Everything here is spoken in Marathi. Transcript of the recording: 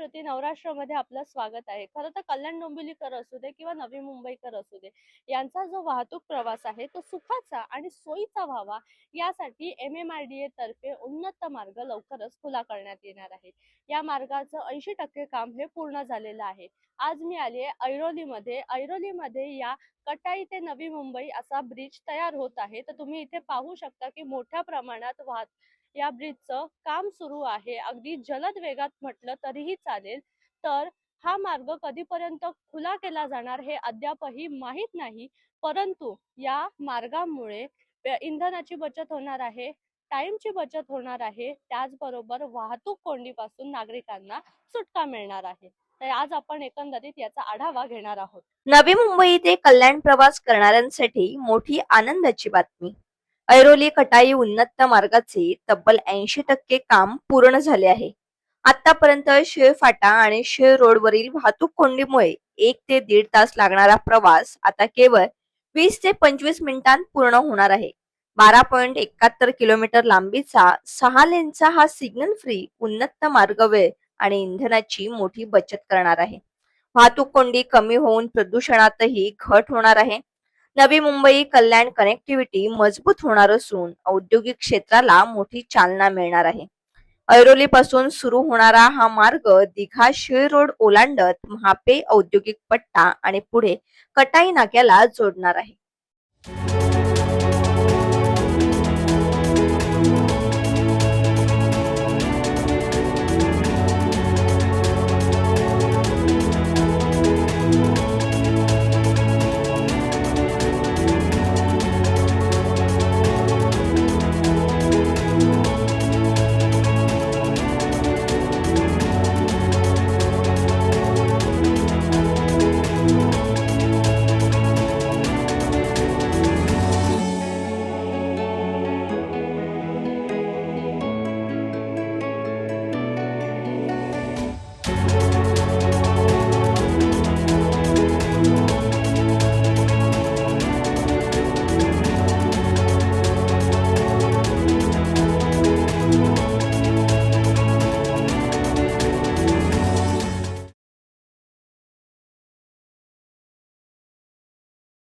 संस्कृती नवराष्ट्रामध्ये आपलं स्वागत आहे. खरं तर कल्याण डोंबिवलीकर असू दे किंवा नवी मुंबईकर असू दे, यांचा जो वाहतूक प्रवास आहे तो सुखाचा आणि सोयीचा व्हावा यासाठी MMRDA तर्फे उन्नत मार्ग लवकरच खुला करण्यात येणार आहे. या मार्गाचं 80% काम हे पूर्ण झालेलं आहे. आज मी आले ऐरोलीमध्ये. ऐरोलीमध्ये या कटाई ते नवी मुंबई असा ब्रिज तयार होत आहे. तर तुम्ही इथे पाहू शकता की मोठ्या प्रमाणात या ब्रिजचं काम सुरू आहे. अगदी जलद वेगात म्हटलं तरीही चालेल. तर हा मार्ग कधीपर्यंत खुला केला जाणार हे अद्यापही माहीत नाही, परंतु या मार्गामुळे इंधनाची बचत होणार आहे, टाइमची बचत होणार आहे, त्याचबरोबर वाहतूक कोंडीपासून नागरिकांना सुटका मिळणार आहे. तर आज आपण एकंदरीत याचा आढावा घेणार आहोत. नवी मुंबई ते कल्याण प्रवास करणाऱ्यांसाठी मोठी आनंदाची बातमी. ऐरोली कटाई उन्नत मार्गाचे तब्बल 80% काम पूर्ण झाले आहे. आतापर्यंत शिळ फाटा आणि शिळ रोडवरील वाहतूक कोंडीमुळे 1 ते 1.5 तास लागणारा प्रवास आता केवळ 20 ते 25 मिनिटांत पूर्ण होणार आहे. 12.71 किलोमीटर लांबीचा 6 लेनचा हा सिग्नल फ्री उन्नत मार्ग वेळ आणि इंधनाची मोठी बचत करणार आहे. वाहतूक कोंडी कमी होऊन प्रदूषणातही घट होणार आहे. नवी मुंबई कल्याण कनेक्टिव्हिटी मजबूत होणार असून औद्योगिक क्षेत्राला मोठी चालना मिळणार आहे. ऐरोली पासून सुरू होणारा हा मार्ग दिघा शिळ रोड ओलांडत महापे औद्योगिक पट्टा आणि पुढे कटाई नाक्याला जोडणार आहे.